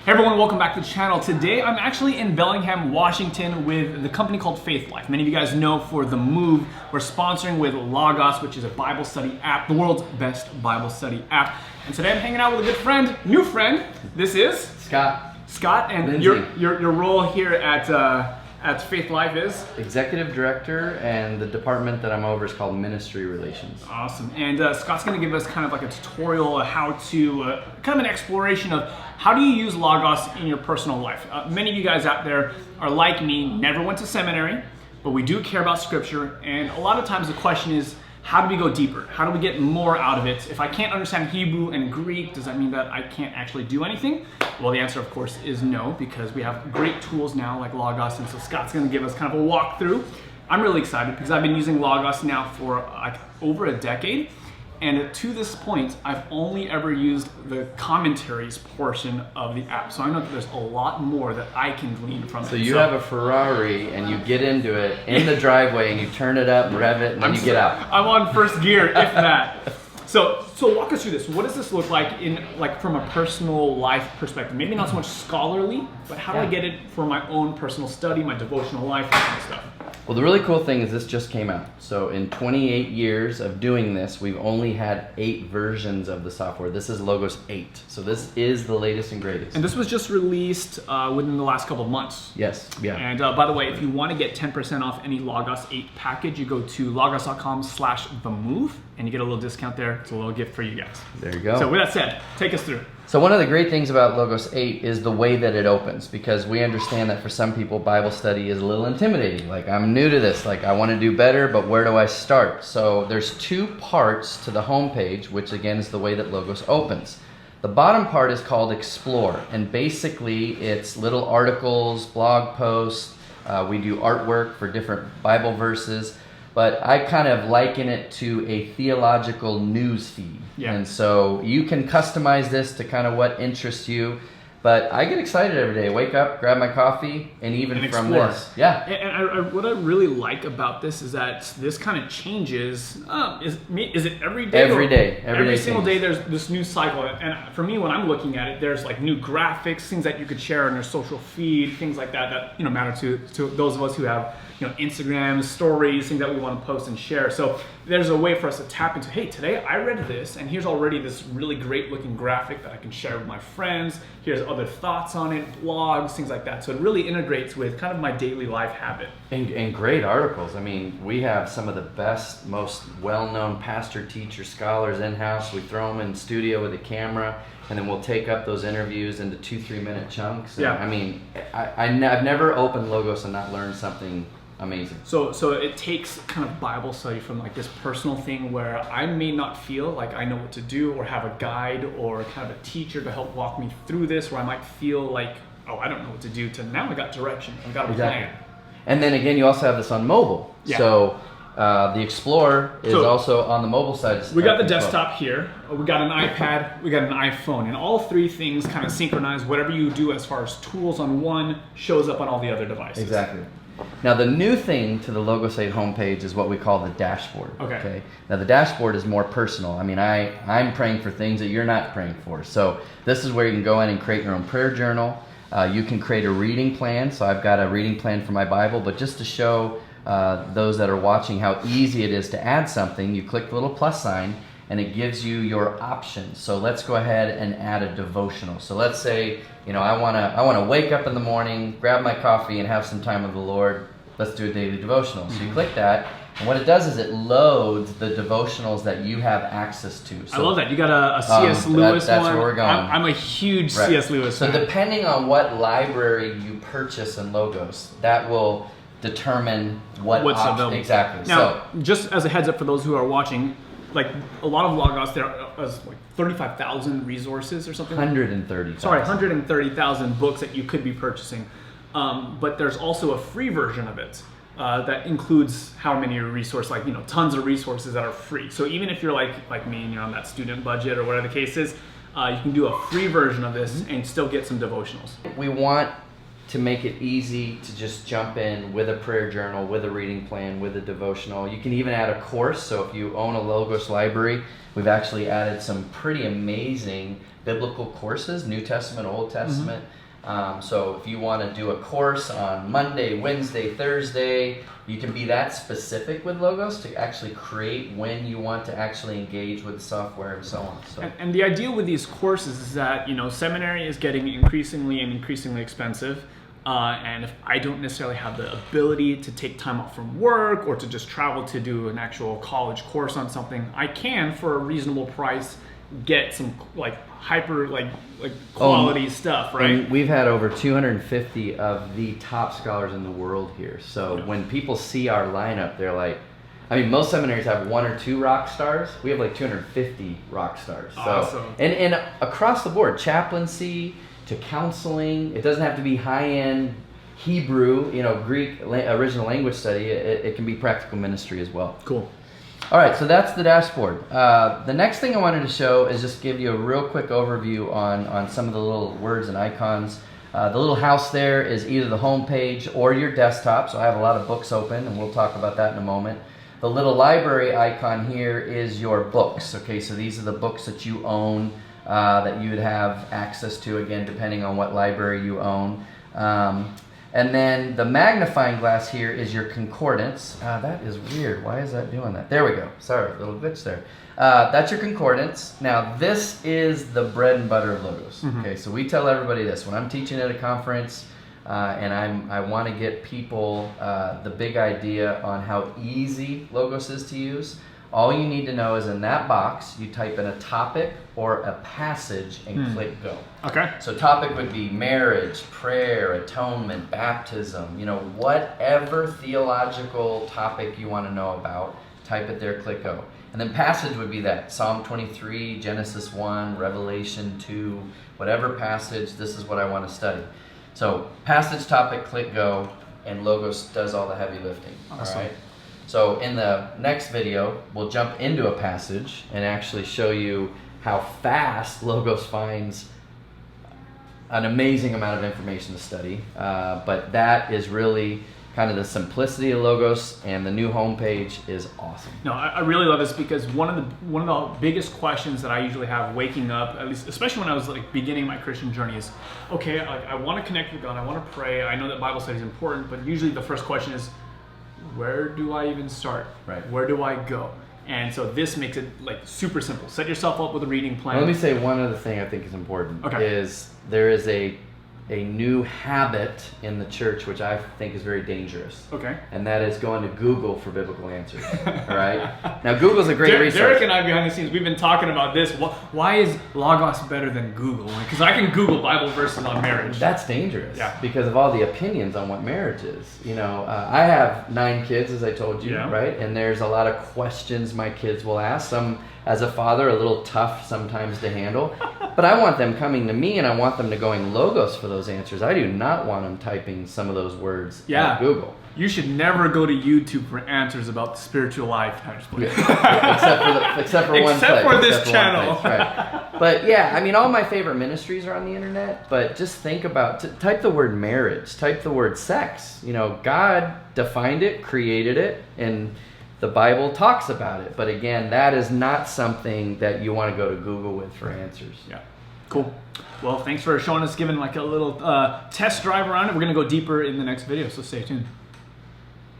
Hey everyone, welcome back to the channel. Today I'm actually in Bellingham, Washington with the company called Faith Life. Many of you guys know for The Move, we're sponsoring with Logos, which is a Bible study app, the world's best Bible study app. And today I'm hanging out with a good friend, new friend. This is? Scott. Scott, and your role here at Faith Life is? Executive Director, and the department that I'm over is called Ministry Relations. Awesome. And Scott's going to give us kind of like a tutorial, how to, kind of an exploration of how do you use Logos in your personal life. Many of you guys out there are like me, never went to seminary, but we do care about Scripture. And a lot of times the question is, how do we go deeper? How do we get more out of it? If I can't understand Hebrew and Greek, does that mean that I can't actually do anything? Well, the answer, of course, is no, because we have great tools now like Logos, and so Scott's going to give us kind of a walkthrough. I'm really excited because I've been using Logos now for like over a decade, and to this point, I've only ever used the commentaries portion of the app. So I know that there's a lot more that I can glean from it. So you have a Ferrari and you get into it in the driveway and you turn it up, rev it, and then you get out. I'm on first gear, if that. So walk us through this. What does this look like from a personal life perspective? Maybe not so much scholarly, but how do I get it for my own personal study, my devotional life, that kind of stuff? Well, the really cool thing is this just came out. So in 28 years of doing this, we've only had 8 versions of the software. This is Logos 8. So this is the latest and greatest. And this was just released within the last couple of months. Yes, yeah. And by the way, if you want to get 10% off any Logos 8 package, you go to logos.com/themove and you get a little discount there. It's a little gift for you guys. There you go. So with that said, take us through. So one of the great things about Logos 8 is the way that it opens, because we understand that for some people, Bible study is a little intimidating. Like, I'm new to this, like I want to do better, but where do I start? So there's 2 parts to the homepage, which again is the way that Logos opens. The bottom part is called Explore, and basically it's little articles, blog posts, we do artwork for different Bible verses, but I kind of liken it to a theological news feed. Yeah. And so you can customize this to kind of what interests you. But I get excited every day. Wake up, grab my coffee, and even from explore. this. Yeah. And what I really like about this is that this kind of changes. Is it every day? Every day. Every single day there's this new cycle. And for me, when I'm looking at it, there's like new graphics, things that you could share on your social feed, things like that matter to those of us who have Instagram stories, things that we want to post and share. So there's a way for us to tap into, hey, today I read this, and here's already this really great looking graphic that I can share with my friends. Here's other thoughts on it, blogs, things like that. So it really integrates with kind of my daily life habit. And great articles. I mean, we have some of the best, most well-known pastor, teacher, scholars in-house. We throw them in studio with a camera, and then we'll take up those interviews into 2-3 minute chunks. And, I mean, I've never opened Logos and not learned something amazing. So it takes kind of Bible study from like this personal thing where I may not feel like I know what to do or have a guide or kind of a teacher to help walk me through this, where I might feel like, oh, I don't know what to do, to now I got direction, I got a plan. And then again, you also have this on mobile. Yeah. So the Explorer is also on the mobile side. We got the desktop here, we got an iPad, we got an iPhone, and all 3 things kind of synchronize. Whatever you do as far as tools on one shows up on all the other devices. Exactly. Now the new thing to the Logos 8 homepage is what we call the dashboard. Okay. Now the dashboard is more personal. I mean, I'm praying for things that you're not praying for. So this is where you can go in and create your own prayer journal. You can create a reading plan. So I've got a reading plan for my Bible, but just to show those that are watching how easy it is to add something, you click the little plus sign and it gives you your options. So let's go ahead and add a devotional. So let's say, I want to wake up in the morning, grab my coffee, and have some time with the Lord. Let's do a daily devotional. So you click that, and what it does is it loads the devotionals that you have access to. So, I love that. You got a C.S. Lewis that's one. Where we're going. I'm a huge C.S. Lewis fan. So depending on what library you purchase in Logos, that will determine what's available. Exactly. Now, just as a heads up for those who are watching, like a lot of Logos, there are like 35,000 resources or something. 130,000. Sorry, 130,000 books that you could be purchasing. But there's also a free version of it that includes how many resources, tons of resources that are free. So even if you're like me and you're on that student budget or whatever the case is, you can do a free version of this and still get some devotionals. We want to make it easy to just jump in with a prayer journal, with a reading plan, with a devotional. You can even add a course. So if you own a Logos library, we've actually added some pretty amazing biblical courses, New Testament, Old Testament. So if you want to do a course on Monday, Wednesday, Thursday, you can be that specific with Logos to actually create when you want to actually engage with the software and so on. So. And the idea with these courses is that, you know, seminary is getting increasingly expensive. And if I don't necessarily have the ability to take time off from work or to just travel to do an actual college course on something, I can, for a reasonable price, get some like hyper quality stuff, right? And we've had over 250 of the top scholars in the world here. So when people see our lineup, they're like, I mean, most seminaries have 1 or 2 rock stars. We have like 250 rock stars. So, awesome. And across the board, chaplaincy to counseling. It doesn't have to be high-end Hebrew, you know, Greek original language study. It can be practical ministry as well. Cool. All right, so that's the dashboard. The next thing I wanted to show is just give you a real quick overview on some of the little words and icons. The little house there is either the home page or your desktop, so I have a lot of books open, and we'll talk about that in a moment. The little library icon here is your books. Okay, so these are the books that you own, that you would have access to, again, depending on what library you own. And then the magnifying glass here is your concordance. That is weird. Why is that doing that? There we go. Sorry, a little glitch there. That's your concordance. Now, this is the bread and butter of Logos. Okay, so we tell everybody this. When I'm teaching at a conference and I want to get people the big idea on how easy Logos is to use, all you need to know is in that box, you type in a topic or a passage and click go. Okay. So topic would be marriage, prayer, atonement, baptism, you know, whatever theological topic you want to know about, type it there, click go. And then passage would be that, Psalm 23, Genesis 1, Revelation 2, whatever passage, this is what I want to study. So passage, topic, click go, and Logos does all the heavy lifting. Awesome. All right. So in the next video, we'll jump into a passage and actually show you how fast Logos finds an amazing amount of information to study. But that is really kind of the simplicity of Logos, and the new homepage is awesome. No, I really love this because one of the biggest questions that I usually have waking up, at least especially when I was like beginning my Christian journey, is okay, I want to connect with God, I want to pray, I know that Bible study is important, but usually the first question is, where do I even start? Right. Where do I go? And so this makes it like super simple. Set yourself up with a reading plan. Let me say one other thing I think is important. Okay. Is there is a new habit in the church which I think is very dangerous. Okay. And that is going to Google for biblical answers. All right. Now Google's a great resource. Derek and I behind the scenes, we've been talking about this. Why is Logos better than Google? Because I can Google Bible verses on marriage. That's dangerous. Yeah. Because of all the opinions on what marriage is. You know, I have 9 kids, as I told you, right? And there's a lot of questions my kids will ask. Some, as a father, a little tough sometimes to handle. But I want them coming to me, and I want them to going Logos for those answers. I do not want them typing some of those words on Google. You should never go to YouTube for answers about the spiritual life. No, just except for one place. Except for this channel. Right. But yeah, I mean, all my favorite ministries are on the internet. But just think about, type the word marriage, type the word sex. You know, God defined it, created it, and the Bible talks about it. But again, that is not something that you want to go to Google with for answers. Yeah. Cool. Well, thanks for showing us, giving like a little test drive around it. We're going to go deeper in the next video, so stay tuned.